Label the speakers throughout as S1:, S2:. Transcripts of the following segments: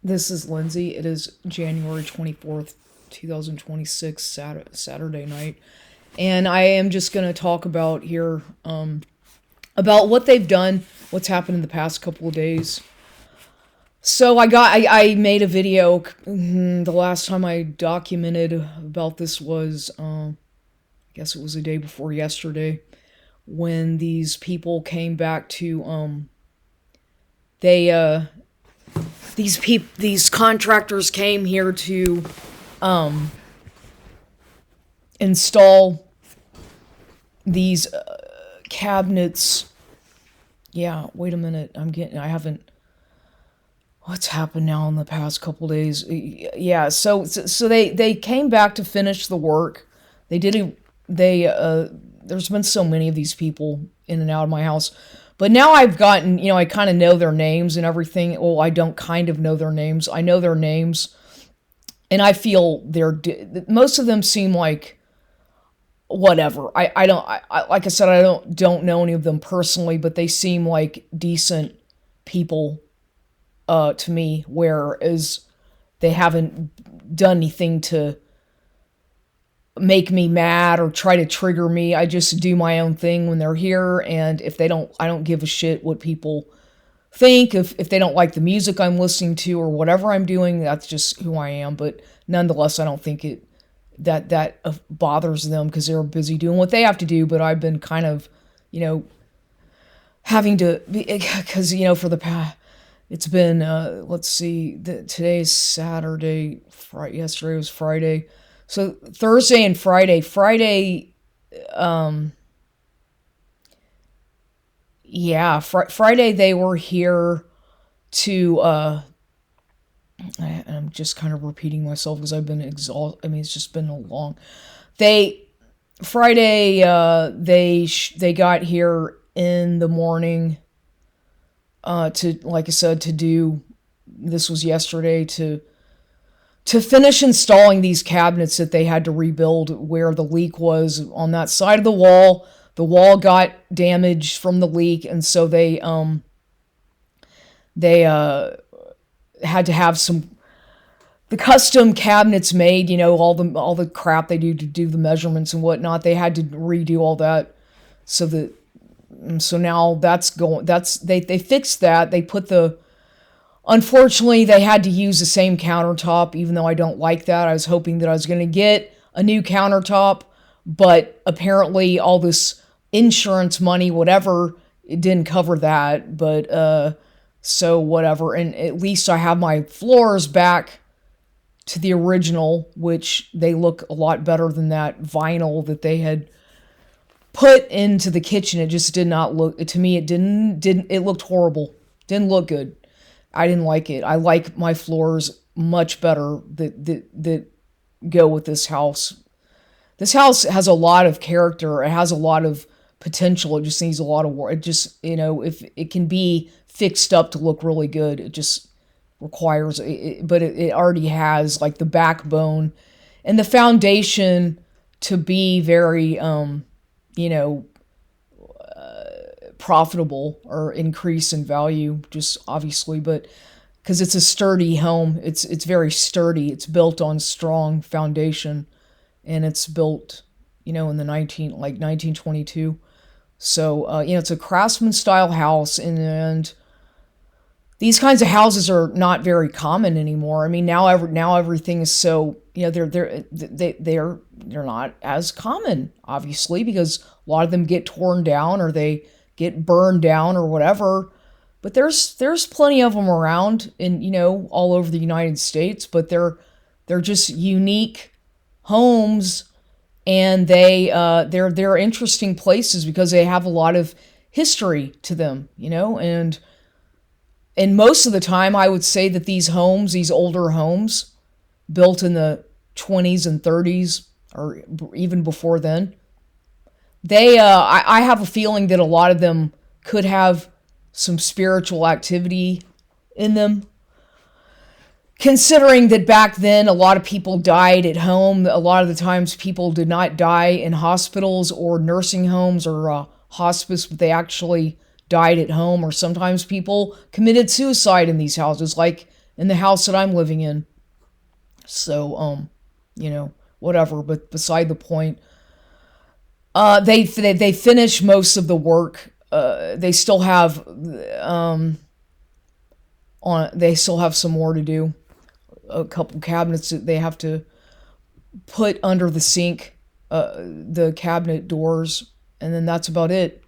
S1: This is Lindsay. It is January 24th, 2026, Saturday night. And I am just going to talk about here about what they've done, what's happened in the past couple of days. So I made a video. The last time I documented about this was, I guess it was the day before yesterday, when these people came back to, they, these contractors came here to install these cabinets. Yeah, wait a minute. I haven't. What's happened now in the past couple days? Yeah, so they came back to finish the work. They did it. There's been so many of these people in and out of my house. But now I've gotten, I kind of know their names and everything. Well, I don't kind of know their names. I know their names. And I feel most of them seem like whatever. I don't, like I said, I don't know any of them personally, but they seem like decent people to me, whereas they haven't done anything to make me mad or try to trigger me. I just do my own thing when they're here, and if they don't, I don't give a shit what people think. If they don't like the music I'm listening to or whatever I'm doing, that's just who I am. But nonetheless, I don't think that bothers them because they're busy doing what they have to do. But I've been kind of, having to, because for the past, it's been let's see, today's Saturday, yesterday was Friday. So Thursday and Friday. Friday they were here to, I'm just kind of repeating myself because I've been exhausted. I mean, it's just been a long, Friday, they got here in the morning, to, like I said, this was yesterday, to finish installing these cabinets that they had to rebuild where the leak was on that side of the wall. The wall got damaged from the leak, and so they had to have the custom cabinets made. All the crap they do to do the measurements and whatnot. They had to redo all that, so now they fixed that. They put Unfortunately, they had to use the same countertop, even though I don't like that. I was hoping that I was going to get a new countertop, but apparently all this insurance money, whatever, it didn't cover that. But, so whatever. And at least I have my floors back to the original, which they look a lot better than that vinyl that they had put into the kitchen. It just did not look, to me, it looked horrible. Didn't look good. I didn't like it. I like my floors much better that go with this house. This house has a lot of character. It has a lot of potential. It just needs a lot of work. It just, if it can be fixed up to look really good, it just requires it. But it already has like the backbone and the foundation to be very, profitable or increase in value, just obviously, but because it's a sturdy home, it's very sturdy. It's built on strong foundation, and it's built, in the 1922. So it's a craftsman style house, and these kinds of houses are not very common anymore. I mean, now everything is so, they're not as common, obviously, because a lot of them get torn down or they get burned down or whatever. But there's plenty of them around in, all over the United States, but they're just unique homes, and they're interesting places because they have a lot of history to them, and most of the time I would say that these older homes built in the 20s and 30s or even before then, I have a feeling that a lot of them could have some spiritual activity in them. Considering that back then a lot of people died at home, a lot of the times people did not die in hospitals or nursing homes or hospice, but they actually died at home, or sometimes people committed suicide in these houses, like in the house that I'm living in. So, you know, whatever. But beside the point, they finish most of the work. They still have on. They still have some more to do. A couple cabinets that they have to put under the sink, the cabinet doors, and then that's about it.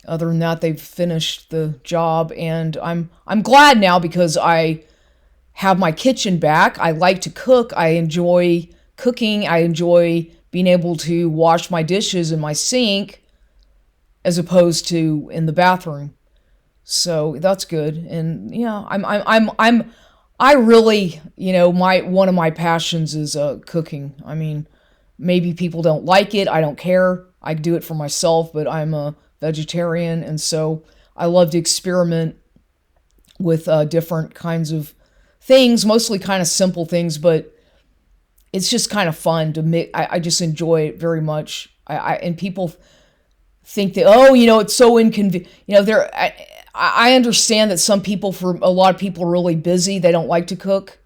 S1: Other than that, they've finished the job, and I'm glad now because I have my kitchen back. I like to cook. I enjoy cooking. I enjoy being able to wash my dishes in my sink as opposed to in the bathroom. So that's good. And yeah, I really, you know, my one of my passions is cooking. I mean, maybe people don't like it. I don't care. I do it for myself, but I'm a vegetarian, and so I love to experiment with different kinds of things, mostly kind of simple things, but it's just kind of fun to make. I just enjoy it very much. And people think that, oh, you know, it's so inconvenient. You know, I understand that some people, for a lot of people, are really busy. They don't like to cook.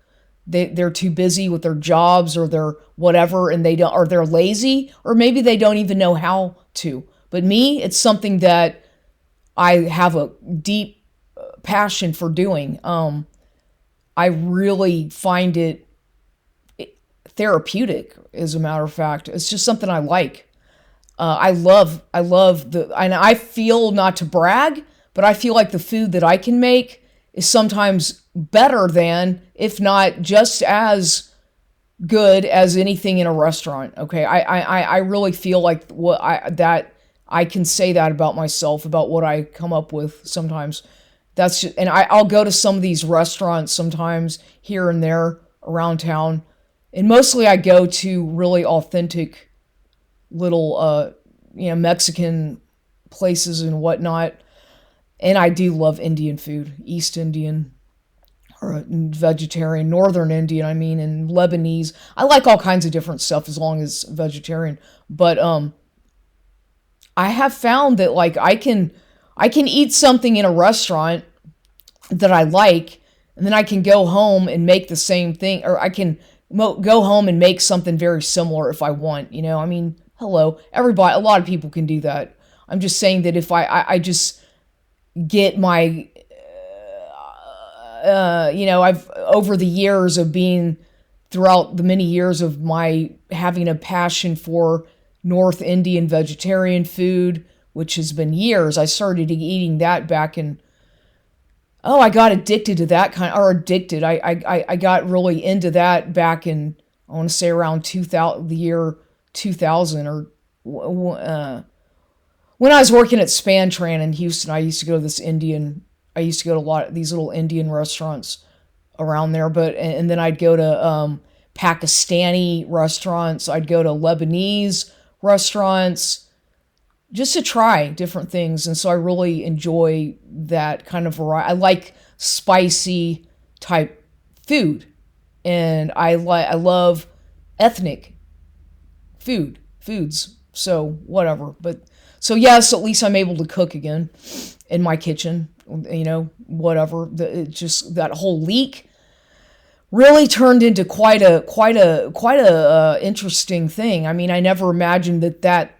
S1: They're too busy with their jobs or their whatever, and they don't, or they're lazy, or maybe they don't even know how to. But me, it's something that I have a deep passion for doing. I really find it therapeutic, as a matter of fact. It's just something I like. I love and I feel, not to brag, but I feel like the food that I can make is sometimes better than, if not just as good as anything in a restaurant. Okay. I really feel like that I can say that about myself, about what I come up with sometimes. That's just, and I'll go to some of these restaurants sometimes here and there around town. And mostly I go to really authentic little, you know, Mexican places and whatnot. And I do love Indian food, East Indian, or vegetarian, Northern Indian, I mean, and Lebanese. I like all kinds of different stuff as long as vegetarian. But I have found that, like, I can eat something in a restaurant that I like, and then I can go home and make the same thing, or I can go home and make something very similar if I want. You know, I mean, hello, everybody, a lot of people can do that. I'm just saying that if I just get my, you know, I've, over the years of being, throughout the many years of my having a passion for North Indian vegetarian food, which has been years. I started eating that back in, oh, I got addicted to that kind, or addicted. I got really into that back in, I want to say around 2000, the year 2000, or when I was working at Spantran in Houston. I used to go to I used to go to a lot of these little Indian restaurants around there, but, and then I'd go to Pakistani restaurants. I'd go to Lebanese restaurants just to try different things. And so I really enjoy that kind of variety. I like spicy type food, and I love ethnic foods. So whatever. But so yes, at least I'm able to cook again in my kitchen, you know, whatever. It just, that whole leak really turned into quite a interesting thing. I mean, I never imagined that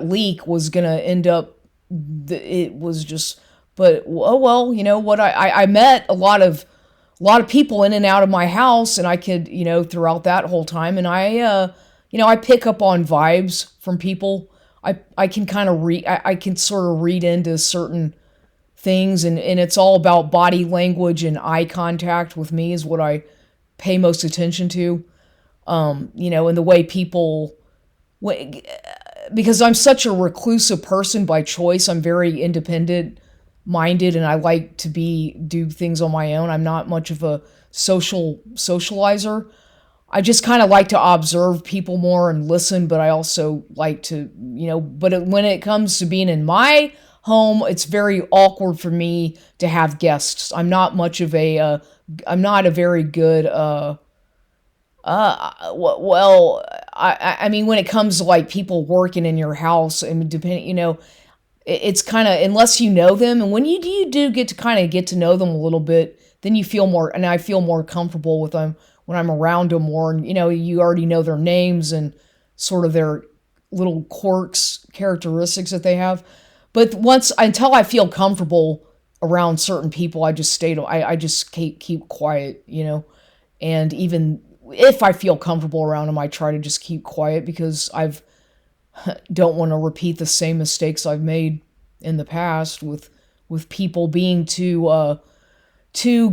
S1: leak was gonna end up. It was just, but oh well, you know what? I met a lot of people in and out of my house, and I could, you know, throughout that whole time, and you know, I pick up on vibes from people. I can kind of I can sort of read into certain things, and it's all about body language and eye contact with me is what I pay most attention to. You know, and the way people, because I'm such a reclusive person by choice. I'm very independent minded, and I like to do things on my own. I'm not much of a socializer. I just kind of like to observe people more and listen, but I also like to, you know, but when it comes to being in my home, it's very awkward for me to have guests. I'm not much of a, I'm not a very good, well, I mean, when it comes to like people working in your house, and depending, you know, it's kind of, unless you know them, and when you do get to kind of get to know them a little bit, then you feel more, and I feel more comfortable with them when I'm around them more. And, you already know their names and sort of their little quirks, characteristics that they have. But until I feel comfortable around certain people, I just keep quiet, and even if I feel comfortable around them, I try to just keep quiet because don't want to repeat the same mistakes I've made in the past with people being too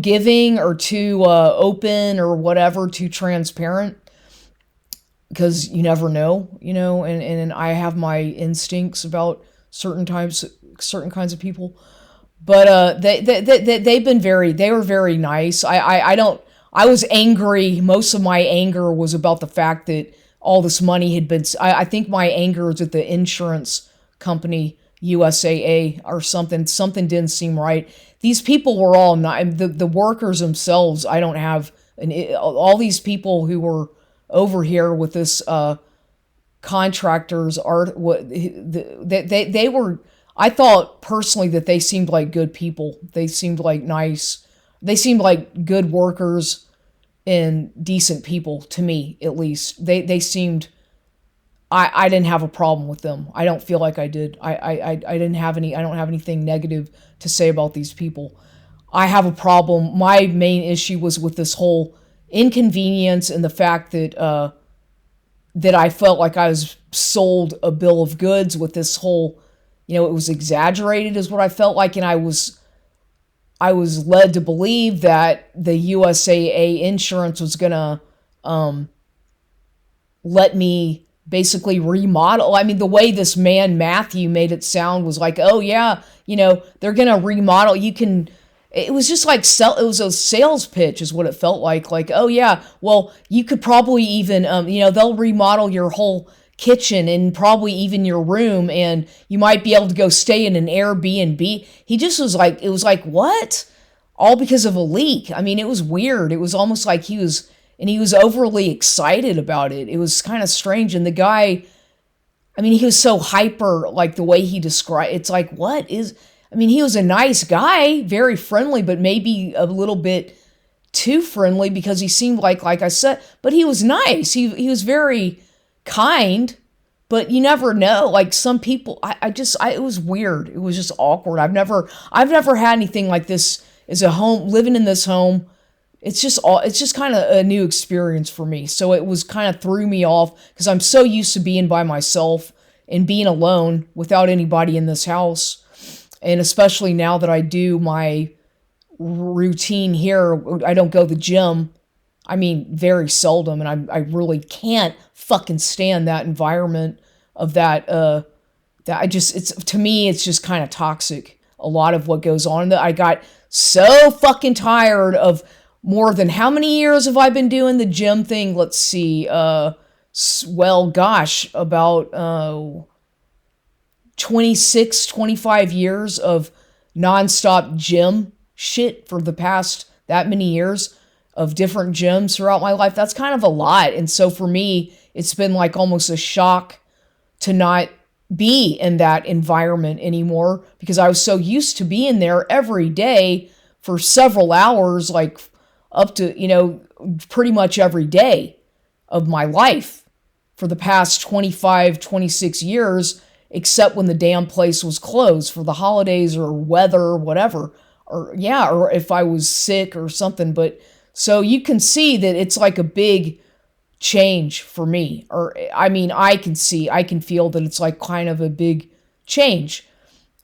S1: giving or too open or whatever, too transparent, because you never know, and I have my instincts about certain kinds of people. But they were very nice. I was angry. Most of my anger was about the fact that all this money had been, I think my anger was at the insurance company, USAA or something. Something didn't seem right. These people were all not, the workers themselves. I don't have all these people who were over here with this, contractors are what they were. I thought personally that they seemed like good people. They seemed like nice. They seemed like good workers and decent people to me, at least. They seemed. I didn't have a problem with them. I don't feel like I did. I didn't have any. I don't have anything negative to say about these people. I have a problem. My main issue was with this whole inconvenience and the fact that that I felt like I was sold a bill of goods with this whole, it was exaggerated is what I felt like, and I was led to believe that the USAA insurance was gonna let me basically remodel. I mean, the way this man Matthew made it sound was like, oh yeah, they're gonna remodel. It was just like it was a sales pitch is what it felt like. Like, oh yeah, well, you could probably even, they'll remodel your whole kitchen and probably even your room, and you might be able to go stay in an Airbnb. He just was like, it was like, what? All because of a leak. I mean, it was weird. It was almost like he was overly excited about it. It was kind of strange. And the guy, I mean, he was so hyper, like the way he described, it's like, he was a nice guy, very friendly, but maybe a little bit too friendly because he seemed like I said, but he was nice. He was very kind, but you never know. Like some people, it was weird. It was just awkward. I've never had anything like this as a home, living in this home. It's just kind of a new experience for me. So it was kind of threw me off because I'm so used to being by myself and being alone without anybody in this house. And especially now that I do my routine here, I don't go to the gym. I mean, very seldom, and I really can't fucking stand that environment of that. To me, it's just kind of toxic. A lot of what goes on. I got so fucking tired of more than how many years have I been doing the gym thing? Let's see. Well, gosh, about 26, 25 years of nonstop gym shit for the past that many years of different gyms throughout my life. That's kind of a lot. And so for me, it's been like almost a shock to not be in that environment anymore because I was so used to being there every day for several hours, like up to, pretty much every day of my life for the past 25, 26 years, except when the damn place was closed for the holidays or weather or whatever, or if I was sick or something. But so you can see that it's like a big change for me. Or, I mean, I can feel that it's like kind of a big change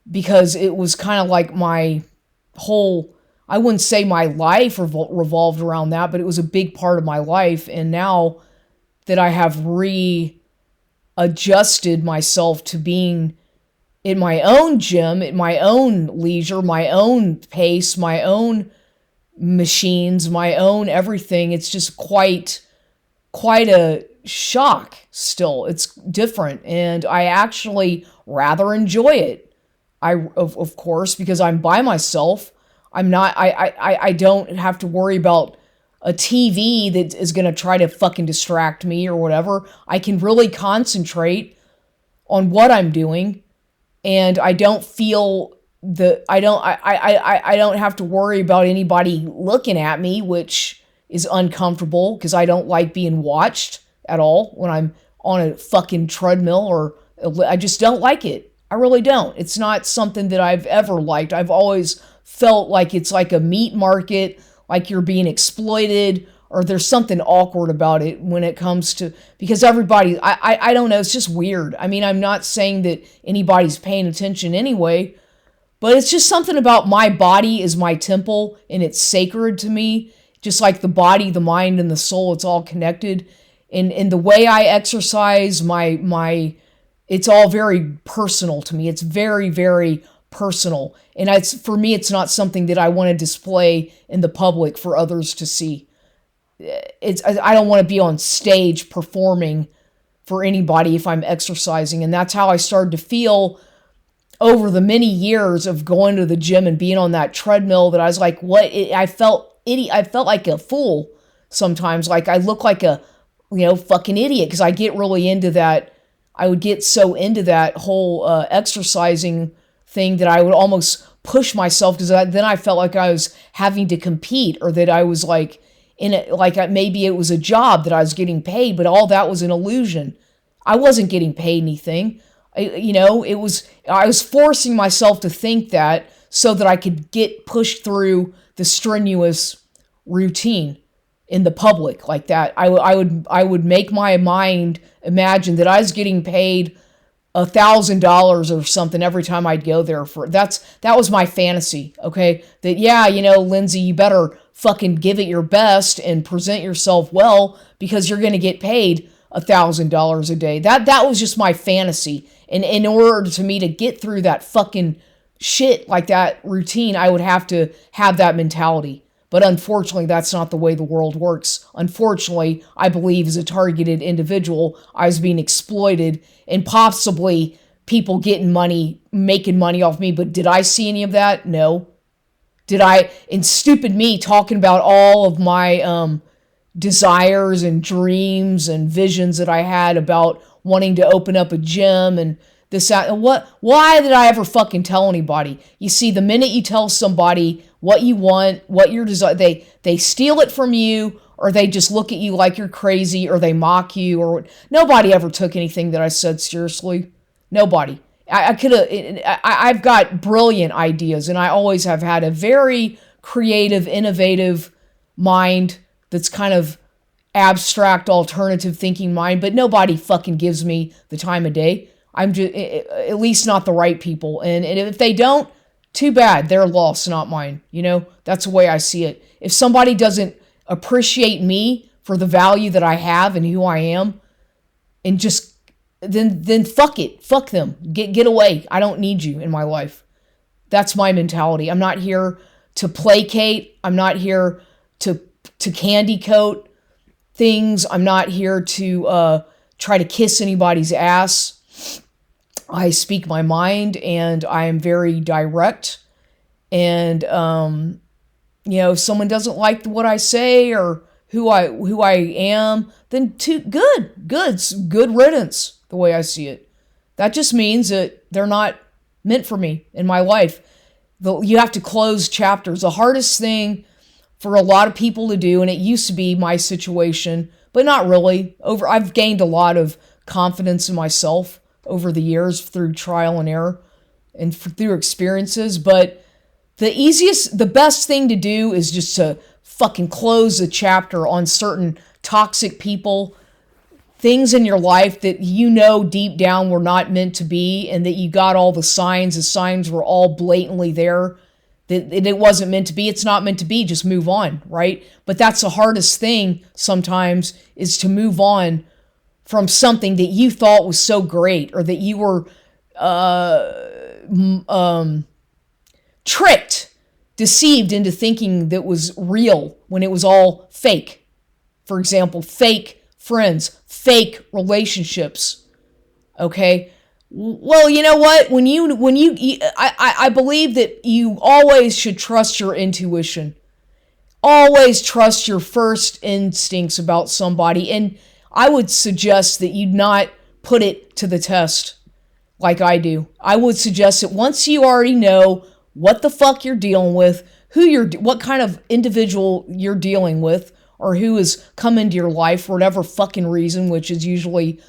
S1: because it was kind of like my whole, I wouldn't say my life revolved around that, but it was a big part of my life. And now that I have readjusted myself to being in my own gym, at my own leisure, my own pace, my own machines, my own everything, it's just quite a shock still. It's different, and I actually rather enjoy it. Of course, because I'm by myself. I don't have to worry about a TV that is going to try to fucking distract me or whatever. I can really concentrate on what I'm doing, and I don't feel I don't have to worry about anybody looking at me, which is uncomfortable because I don't like being watched at all when I'm on a fucking treadmill, or I just don't like it. I really don't. It's not something that I've ever liked. I've always felt like it's like a meat market, like you're being exploited, or there's something awkward about it when it comes to, because everybody, I don't know, it's just weird. I mean, I'm not saying that anybody's paying attention anyway, but it's just something about my body is my temple and it's sacred to me. Just like the body, the mind, and the soul, it's all connected. And the way I exercise, it's all very personal to me. It's very, very personal. And for me, it's not something that I want to display in the public for others to see. I don't want to be on stage performing for anybody if I'm exercising. And that's how I started to feel over the many years of going to the gym and being on that treadmill, that I was like, I felt like a fool sometimes. Like I look like a, fucking idiot, because I get really into that. I would get so into that whole exercising thing that I would almost push myself, because then I felt like I was having to compete, or that I was like in it, like maybe it was a job that I was getting paid, but all that was an illusion. I wasn't getting paid anything. I was forcing myself to think that so that I could get pushed through the strenuous routine in the public like that. I would make my mind imagine that I was getting paid $1,000 or something every time I'd go there. That was my fantasy. Okay, that Lindsay, you better fucking give it your best and present yourself well, because you're gonna get paid $1,000 a day. That was just my fantasy. And in order to me to get through that fucking shit, like that routine, I would have to have that mentality. But unfortunately, that's not the way the world works. Unfortunately, I believe as a targeted individual, I was being exploited, and possibly people getting money, making money off me. But did I see any of that? No. Did I, in stupid me talking about all of my desires and dreams and visions that I had about wanting to open up a gym and this, that, and why did I ever fucking tell anybody? You see, the minute you tell somebody what you want, what your desire, they steal it from you, or they just look at you like you're crazy, or they mock you, or nobody ever took anything that I said seriously. Nobody. I've got brilliant ideas, and I always have had a very creative, innovative mind that's kind of abstract, alternative thinking mind, but nobody fucking gives me the time of day. I'm just, at least not the right people. And if they don't, too bad. Their loss, not mine. That's the way I see it. If somebody doesn't appreciate me for the value that I have and who I am, and just, then fuck it. Fuck them. Get away. I don't need you in my life. That's my mentality. I'm not here to placate. I'm not here to candy coat things. I'm not here to try to kiss anybody's ass. I speak my mind, and I am very direct. And if someone doesn't like what I say or who I am, then good riddance, the way I see it. That just means that they're not meant for me in my life. You have to close chapters. The hardest thing for a lot of people to do, and it used to be my situation, but not really. I've gained a lot of confidence in myself over the years through trial and error and through experiences. But the best thing to do is just to fucking close a chapter on certain toxic people, things in your life that deep down were not meant to be, and that you got all the signs were all blatantly there, that it wasn't meant to be. It's not meant to be. Just move on, right? But that's the hardest thing sometimes, is to move on from something that you thought was so great, or that you were tricked, deceived into thinking that was real when it was all fake. For example, fake friends, fake relationships. Okay? Well, you know what? I believe that you always should trust your intuition. Always trust your first instincts about somebody. And I would suggest that you not put it to the test like I do. I would suggest that once you already know what the fuck you're dealing with, what kind of individual you're dealing with, or who has come into your life for whatever fucking reason, which is usually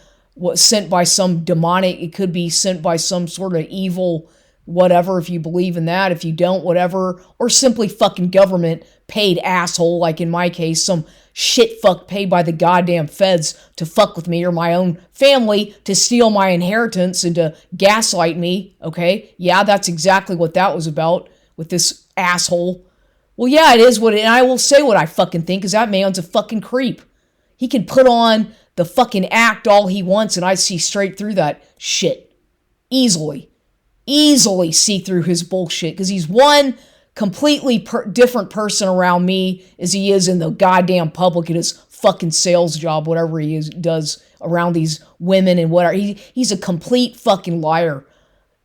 S1: sent by some demonic, it could be sent by some sort of evil whatever, if you believe in that. If you don't, whatever. Or simply fucking government paid asshole, like in my case, some shit fuck paid by the goddamn feds to fuck with me or my own family, to steal my inheritance and to gaslight me, okay? Yeah, that's exactly what that was about with this asshole. Well, yeah, it is and I will say what I fucking think, is that man's a fucking creep. He can put on the fucking act all he wants, and I see straight through that shit. Easily see through his bullshit, because he's one completely different person around me as he is in the goddamn public at his fucking sales job, whatever does around these women and whatever. He's a complete fucking liar.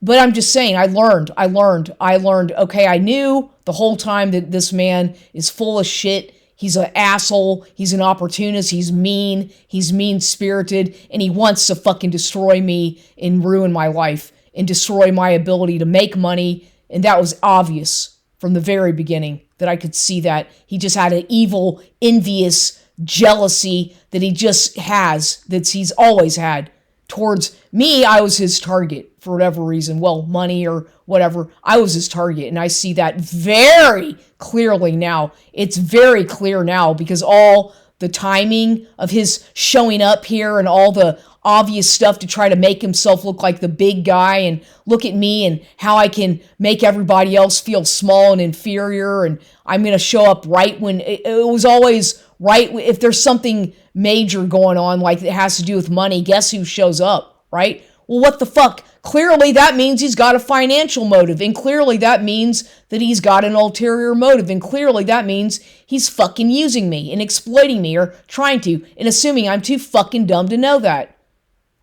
S1: But I'm just saying, I learned. Okay, I knew the whole time that this man is full of shit. He's an asshole. He's an opportunist. He's mean-spirited, and he wants to fucking destroy me and ruin my life and destroy my ability to make money. And that was obvious from the very beginning, that I could see that. He just had an evil, envious jealousy that he just has, that he's always had towards me. I was his target for whatever reason. Well, money or whatever. I was his target, and I see that very clearly now. It's very clear now, because all the timing of his showing up here and all the obvious stuff to try to make himself look like the big guy, and look at me and how I can make everybody else feel small and inferior, and I'm going to show up right when it was always right. If there's something major going on, like it has to do with money, guess who shows up, right? Well, what the fuck? Clearly that means he's got a financial motive, and clearly that means that he's got an ulterior motive, and clearly that means he's fucking using me and exploiting me, or trying to, and assuming I'm too fucking dumb to know that.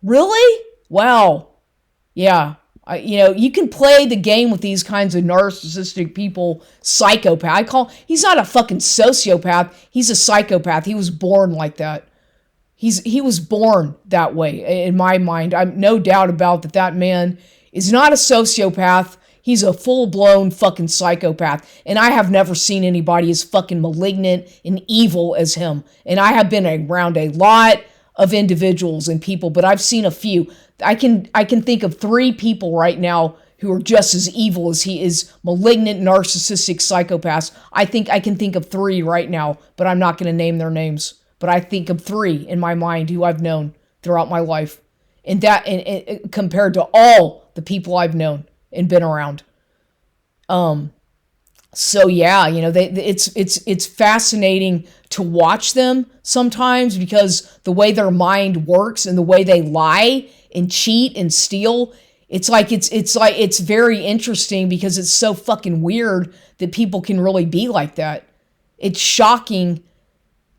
S1: Really? Wow. Yeah. You can play the game with these kinds of narcissistic people, psychopath. He's not a fucking sociopath. He's a psychopath. He was born like that. He was born that way, in my mind. I'm no doubt about that man is not a sociopath. He's a full-blown fucking psychopath. And I have never seen anybody as fucking malignant and evil as him. And I have been around a lot of individuals and people, but I've seen a few. I can think of 3 people right now who are just as evil as he is, malignant, narcissistic psychopaths. I think I can think of 3 right now, but I'm not going to name their names. But I think of 3 in my mind who I've known throughout my life, and compared to all the people I've known and been around. So yeah, it's fascinating to watch them sometimes, because the way their mind works and the way they lie and cheat and steal, it's very interesting, because it's so fucking weird that people can really be like that. It's shocking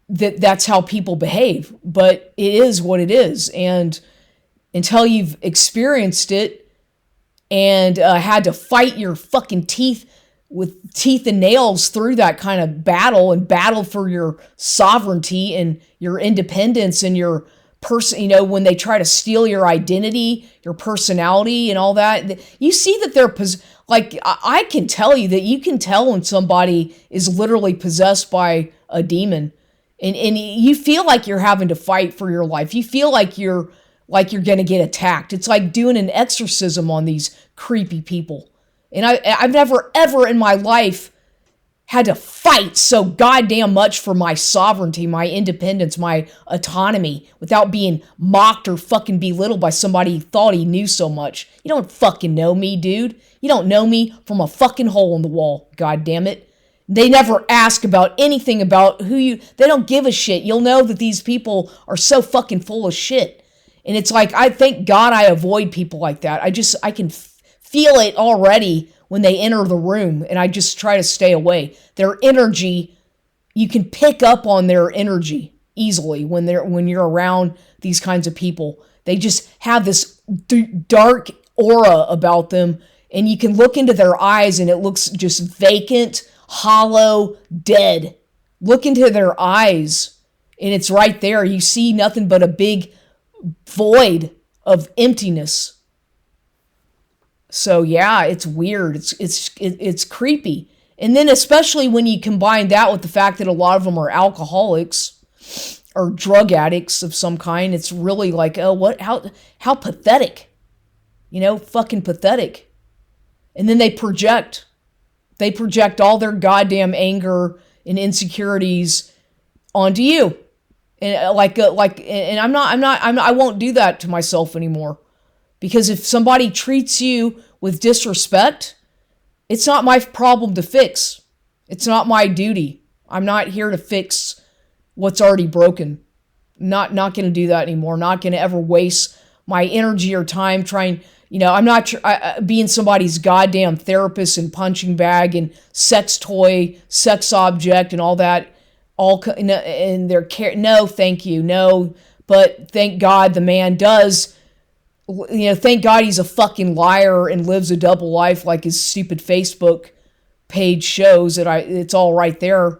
S1: that that's how people behave, but it is what it is. And until you've experienced it and had to fight your fucking teeth with teeth and nails through that kind of battle, and battle for your sovereignty and your independence and your person, when they try to steal your identity, your personality and all that, you see that they're I can tell you that you can tell when somebody is literally possessed by a demon, and you feel like you're having to fight for your life. You feel like you're going to get attacked. It's like doing an exorcism on these creepy people. And I've never, ever in my life had to fight so goddamn much for my sovereignty, my independence, my autonomy, without being mocked or fucking belittled by somebody who thought he knew so much. You don't fucking know me, dude. You don't know me from a fucking hole in the wall, god damn it. They never ask about anything about they don't give a shit. You'll know that these people are so fucking full of shit. And it's like, I thank God I avoid people like that. I can feel it already when they enter the room, and I just try to stay away. Their energy, you can pick up on their energy easily when you're around these kinds of people. They just have this dark aura about them, and you can look into their eyes and it looks just vacant, hollow, dead. Look into their eyes and it's right there. You see nothing but a big void of emptiness. So yeah, it's weird. It's creepy. And then especially when you combine that with the fact that a lot of them are alcoholics or drug addicts of some kind, it's really like, oh, what? How pathetic, fucking pathetic. And then they project all their goddamn anger and insecurities onto you. And I won't do that to myself anymore. Because if somebody treats you with disrespect, it's not my problem to fix. It's not my duty. I'm not here to fix what's already broken. Not going to do that anymore. Not going to ever waste my energy or time trying, I'm not being somebody's goddamn therapist and punching bag and sex toy, sex object and all that. All in their care. No, thank you. No, but thank God the man does. Thank God he's a fucking liar and lives a double life like his stupid Facebook page shows. It's all right there.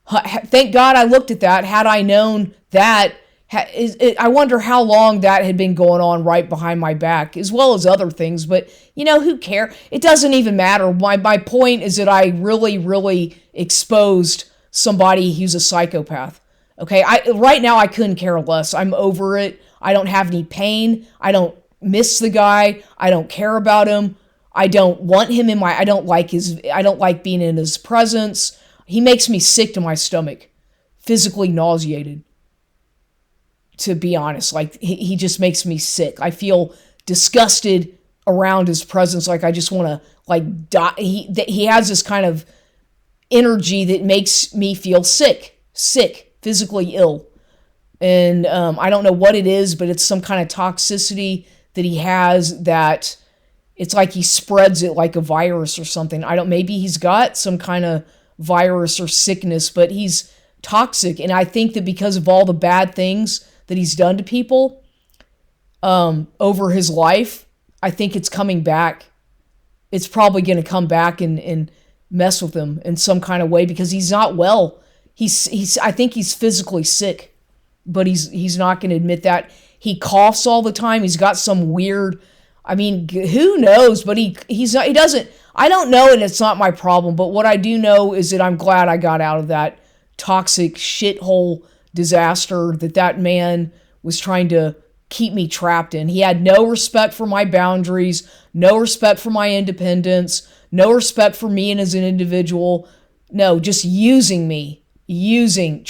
S1: Thank God I looked at that. Had I known that, I wonder how long that had been going on right behind my back, as well as other things. But, who cares? It doesn't even matter. My point is that I really, really exposed somebody who's a psychopath. Okay, right now I couldn't care less. I'm over it. I don't have any pain. I don't miss the guy. I don't care about him. I don't want him in I don't like being in his presence. He makes me sick to my stomach, physically nauseated. To be honest, like he just makes me sick. I feel disgusted around his presence. Like I just want to die. He has this kind of energy that makes me feel sick, physically ill. And I don't know what it is, but it's some kind of toxicity that he has that it's like he spreads it like a virus or something. Maybe he's got some kind of virus or sickness, but he's toxic. And I think that because of all the bad things that he's done to people over his life, I think it's coming back. It's probably going to come back and mess with him in some kind of way because he's not well. I think he's physically sick. But he's not going to admit that. He coughs all the time. He's got some weird, who knows? But he doesn't, I don't know, and it's not my problem. But what I do know is that I'm glad I got out of that toxic shithole disaster that man was trying to keep me trapped in. He had no respect for my boundaries, no respect for my independence, no respect for me and as an individual. No, just using me. Using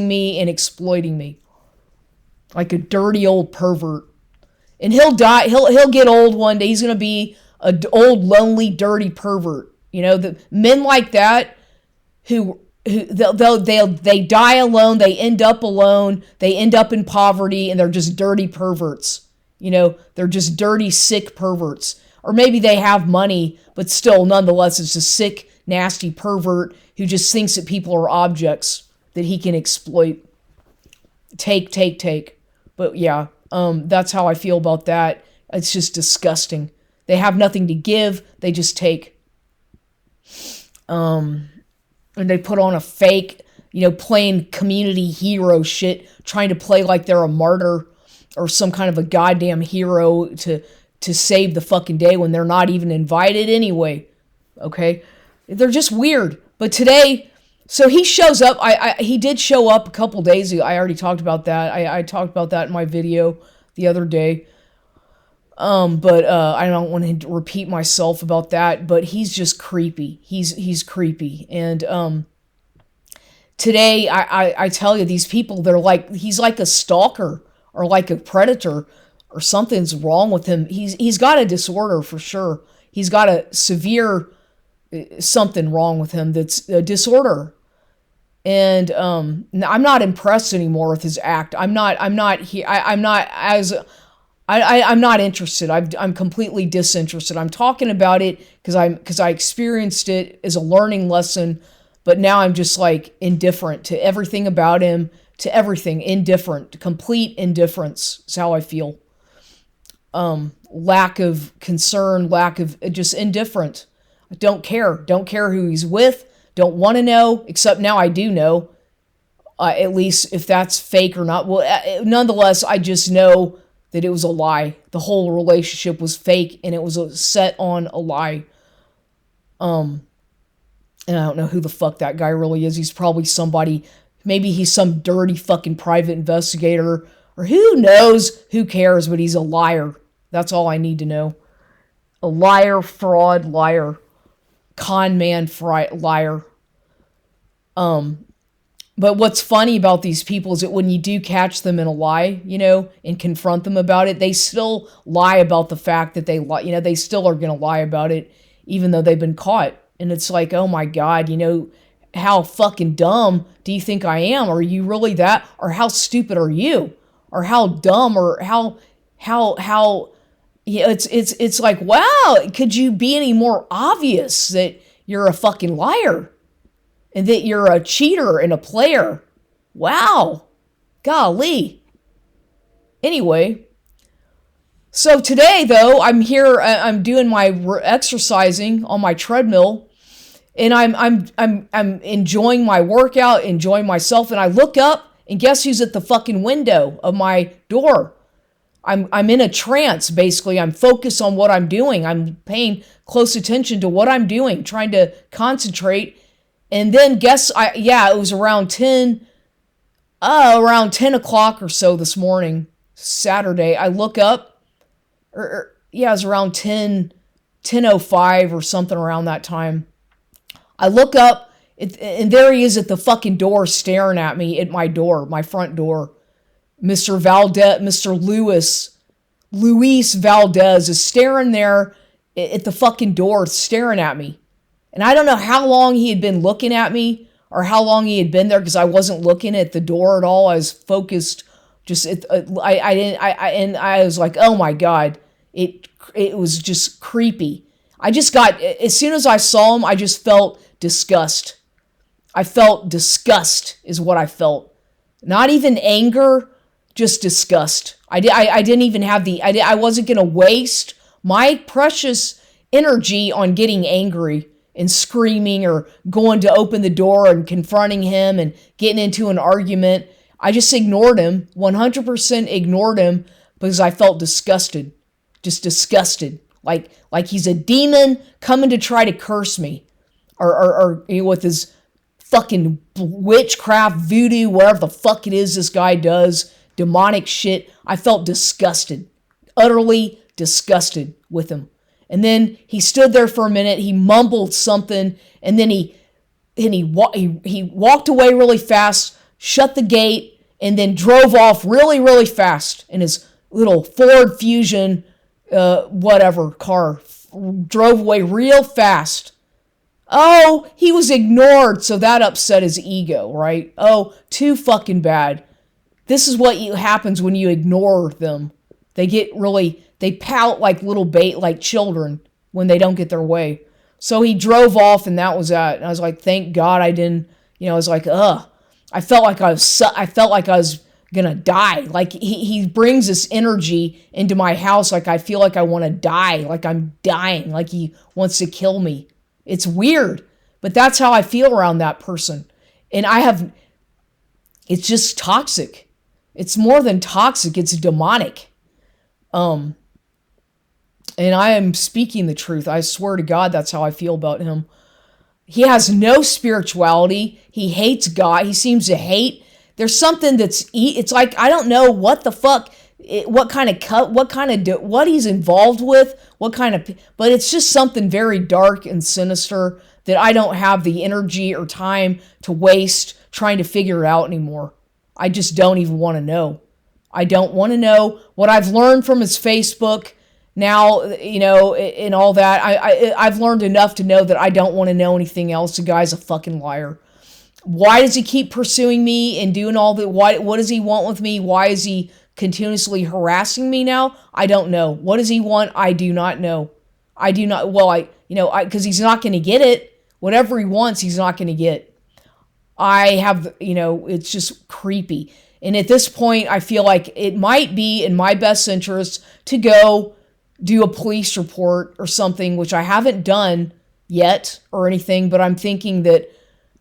S1: me and exploiting me like a dirty old pervert. And he'll die. He'll get old one day. He's gonna be an old, lonely, dirty pervert. The men like that who they die alone. They end up alone. They end up in poverty, and they're just dirty perverts. They're just dirty, sick perverts. Or maybe they have money, but still, nonetheless, it's a sick, nasty pervert who just thinks that people are objects that he can exploit. Take. But yeah, that's how I feel about that. It's just disgusting. They have nothing to give. They just take. And they put on a fake, playing community hero shit, trying to play like they're a martyr or some kind of a goddamn hero to save the fucking day when they're not even invited anyway. Okay? They're just weird. But today, so he shows up. He did show up a couple days ago. I already talked about that. I talked about that in my video the other day. But I don't want to repeat myself about that. But he's just creepy. He's creepy. And today, I tell you, these people, he's like a stalker or like a predator or something's wrong with him. He's got a disorder for sure. He's got a severe something wrong with him that's a disorder. And I'm not impressed anymore with his act. I'm not interested. I'm completely disinterested. I'm talking about it because I experienced it as a learning lesson, but now I'm just like indifferent to everything about him, to everything, indifferent, complete indifference is how I feel. Lack of concern, lack of just indifferent. I don't care who he's with, don't want to know, except now I do know, at least if that's fake or not. Well, nonetheless, I just know that it was a lie. The whole relationship was fake and it was set on a lie. And I don't know who the fuck that guy really is. He's probably somebody, maybe he's some dirty fucking private investigator, or who knows, who cares, but he's a liar. That's all I need to know. A liar, fraud, liar, con man, liar. But what's funny about these people is that when you do catch them in a lie, and confront them about it, they still lie about the fact that they lie. They still are going to lie about it, even though they've been caught. And it's like, oh my God, how fucking dumb do you think I am? Are you really that? Or how stupid are you? Or how dumb? Or how it's like, wow, could you be any more obvious that you're a fucking liar? And that you're a cheater and a player? Wow. Golly. Anyway. So today, though, I'm here, I'm doing my exercising on my treadmill, and I'm enjoying my workout, enjoying myself, and I look up, and guess who's at the fucking window of my door? I'm in a trance, basically. I'm focused on what I'm doing. I'm paying close attention to what I'm doing, trying to concentrate. And then it was around 10 o'clock or so this morning, Saturday. I look up. It was around 10:05 or something around that time. I look up, and there he is at the fucking door staring at me at my door, my front door. Mr. Luis Valdez is staring there at the fucking door, staring at me. And I don't know how long he had been looking at me or how long he had been there, because I wasn't looking at the door at all. I was focused. I was like, oh my God. It was just creepy. As soon as I saw him, I just felt disgust. I felt disgust is what I felt. Not even anger, just disgust. I didn't even have I wasn't going to waste my precious energy on getting angry and screaming or going to open the door and confronting him and getting into an argument. I just ignored him, 100% ignored him, because I felt disgusted. Just disgusted. Like he's a demon coming to try to curse me. Or with his fucking witchcraft, voodoo, whatever the fuck it is this guy does, demonic shit. I felt disgusted. Utterly disgusted with him. And then he stood there for a minute, he mumbled something, and then he walked away really fast, shut the gate, and then drove off really, really fast in his little Ford Fusion car. Drove away real fast. Oh, he was ignored, so that upset his ego, right? Oh, too fucking bad. This is what happens when you ignore them. They pout like like children when they don't get their way. So he drove off, and that was that. And I was like, thank God I didn't, I was like, ugh. I felt like I was gonna die. Like he brings this energy into my house. Like I feel like I want to die. Like I'm dying. Like he wants to kill me. It's weird, but that's how I feel around that person. And it's just toxic. It's more than toxic. It's demonic. And I am speaking the truth. I swear to God, that's how I feel about him. He has no spirituality. He hates God. He seems to hate. There's something it's like, I don't know what the fuck, what he's involved with, but it's just something very dark and sinister that I don't have the energy or time to waste trying to figure it out anymore. I just don't even want to know. I don't want to know what I've learned from his Facebook now, and all that. I've learned enough to know that I don't want to know anything else. The guy's a fucking liar. Why does he keep pursuing me and doing all that? What does he want with me? Why is he continuously harassing me now? I don't know. What does he want? I do not know. I do not. Well, because he's not going to get it. Whatever he wants, he's not going to get. It's just creepy. And at this point, I feel like it might be in my best interest to go do a police report or something, which I haven't done yet or anything, but I'm thinking that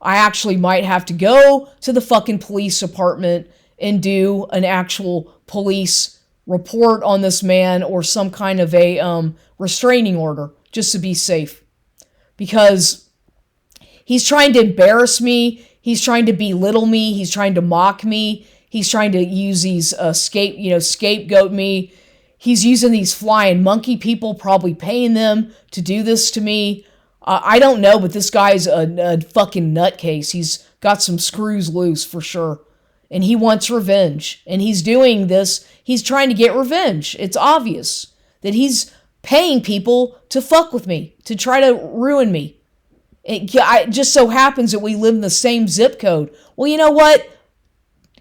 S1: I actually might have to go to the fucking police department and do an actual police report on this man or some kind of a restraining order just to be safe. Because he's trying to embarrass me. He's trying to belittle me. He's trying to mock me. He's trying to use these scapegoat me. He's using these flying monkey people, probably paying them to do this to me. I don't know, but this guy's a fucking nutcase. He's got some screws loose for sure. And he wants revenge. And he's doing this. He's trying to get revenge. It's obvious that he's paying people to fuck with me, to try to ruin me. It just so happens that we live in the same zip code. Well, you know what?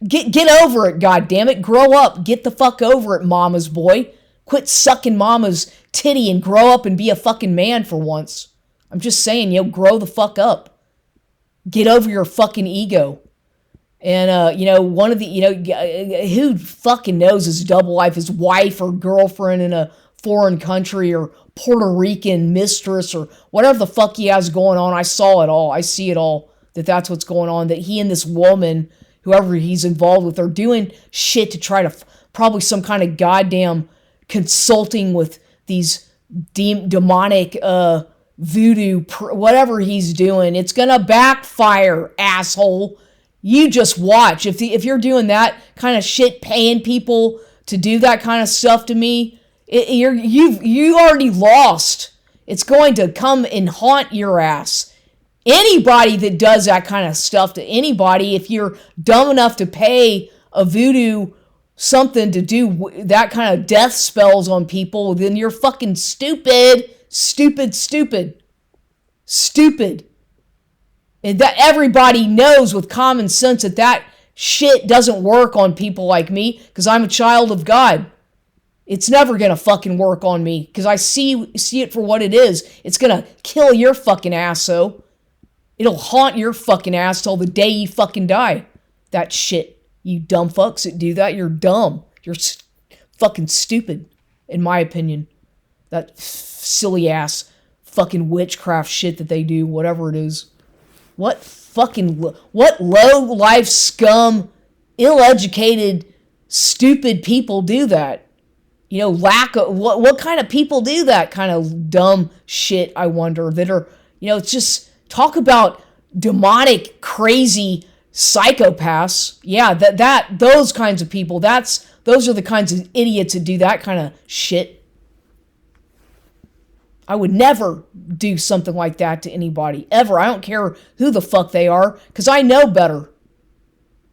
S1: Get over it, goddammit. Grow up. Get the fuck over it, mama's boy. Quit sucking mama's titty and grow up and be a fucking man for once. I'm just saying, grow the fuck up. Get over your fucking ego. And, one of the, who fucking knows his double life, his wife or girlfriend in a foreign country or Puerto Rican mistress or whatever the fuck he has going on. I saw it all. I see it all, that's what's going on, that he and this woman, whoever he's involved with, are doing shit to try to, probably some kind of goddamn consulting with these demonic, voodoo, whatever he's doing. It's gonna backfire, asshole. You just watch. If you're doing that kind of shit, paying people to do that kind of stuff to me, you already lost. It's going to come and haunt your ass. Anybody that does that kind of stuff to anybody, if you're dumb enough to pay a voodoo something to do that kind of death spells on people, then you're fucking stupid. Stupid. And that everybody knows with common sense that shit doesn't work on people like me, because I'm a child of God. It's never gonna fucking work on me, because I see it for what it is. It's gonna kill your fucking ass, so it'll haunt your fucking ass till the day you fucking die. That shit. You dumb fucks that do that, you're dumb. You're fucking stupid, in my opinion. That silly ass fucking witchcraft shit that they do, whatever it is. What low life scum, ill-educated, stupid people do that? What kind of people do that kind of dumb shit, I wonder, that are, it's just, talk about demonic, crazy psychopaths. Yeah, those kinds of people, those are the kinds of idiots that do that kind of shit. I would never do something like that to anybody, ever. I don't care who the fuck they are, because I know better.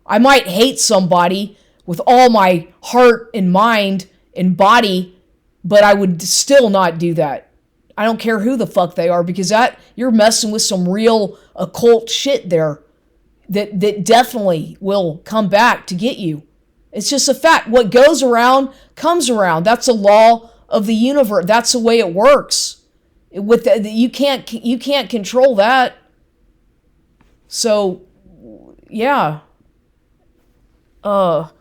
S1: I might hate somebody with all my heart and mind and body, but I would still not do that. I don't care who the fuck they are, because you're messing with some real occult shit there that definitely will come back to get you. It's just a fact. What goes around comes around. That's a law of the universe. That's the way it works. You can't control that. So, yeah. So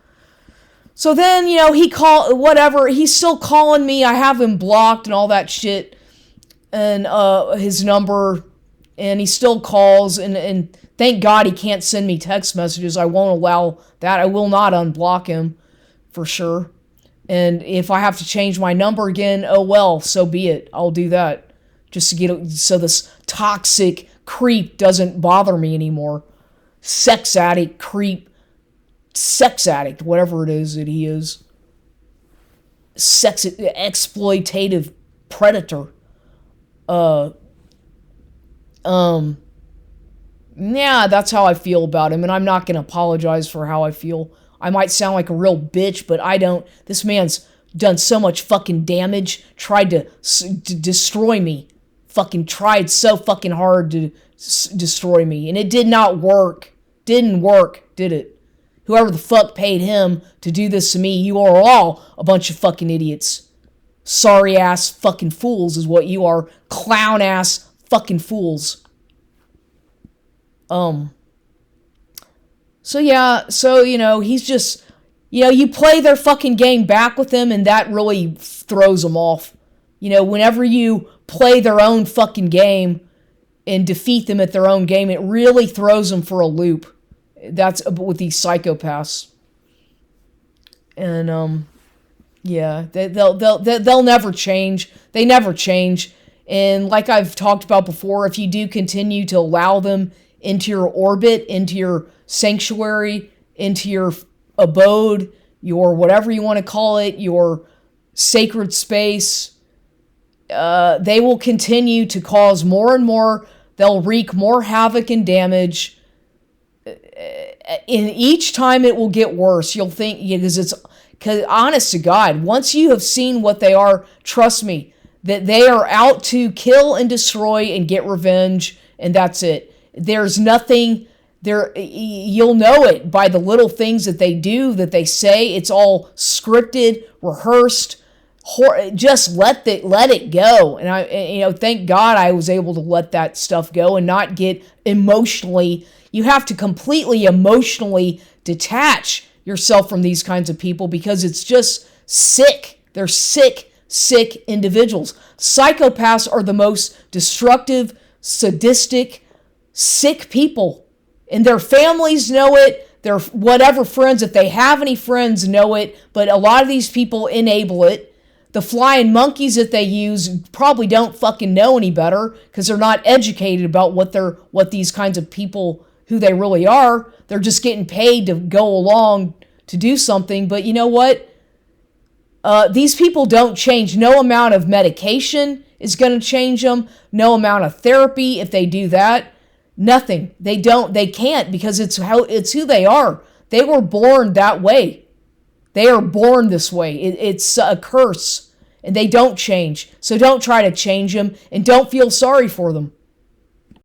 S1: then, he's still calling me. I have him blocked and all that shit. And his number, and he still calls, and thank God he can't send me text messages. I won't allow that. I will not unblock him, for sure. And if I have to change my number again, oh well, so be it. I'll do that. Just to get, so this toxic creep doesn't bother me anymore. Sex addict, whatever it is that he is. Exploitative predator. Yeah, that's how I feel about him, and I'm not gonna apologize for how I feel. I might sound like a real bitch, but I don't. This man's done so much fucking damage, tried to destroy me. Fucking tried so fucking hard to destroy me, and it did not work. Didn't work, did it? Whoever the fuck paid him to do this to me, you are all a bunch of fucking idiots. Sorry ass fucking fools is what you are. Clown ass fucking fools. He's just, you play their fucking game back with him, and that really throws them off. Whenever you play their own fucking game and defeat them at their own game, it really throws them for a loop. That's with these psychopaths. And, Yeah, they'll never change. They never change. And like I've talked about before, if you do continue to allow them into your orbit, into your sanctuary, into your abode, your whatever you want to call it, your sacred space, they will continue to cause more and more. They'll wreak more havoc and damage. In each time, it will get worse. You'll think, because honest to God, once you have seen what they are, trust me, that they are out to kill and destroy and get revenge, and that's it. There's nothing there. You'll know it by the little things that they do, that they say. It's all scripted, rehearsed. Just let it go. And thank God I was able to let that stuff go and not get emotionally. You have to completely emotionally detach yourself from these kinds of people because it's just sick. They're sick individuals. Psychopaths are the most destructive, sadistic, sick people. And their families know it. Their whatever friends, if they have any friends, know it. But a lot of these people enable it. The flying monkeys that they use probably don't fucking know any better because they're not educated about what these kinds of people, who they really are. They're just getting paid to go along to do something. But you know what? These people don't change. No amount of medication is going to change them. No amount of therapy, if they do that. Nothing. They can't, because it's who they are. They were born that way. They are born this way. It's a curse, and they don't change. So don't try to change them, and don't feel sorry for them.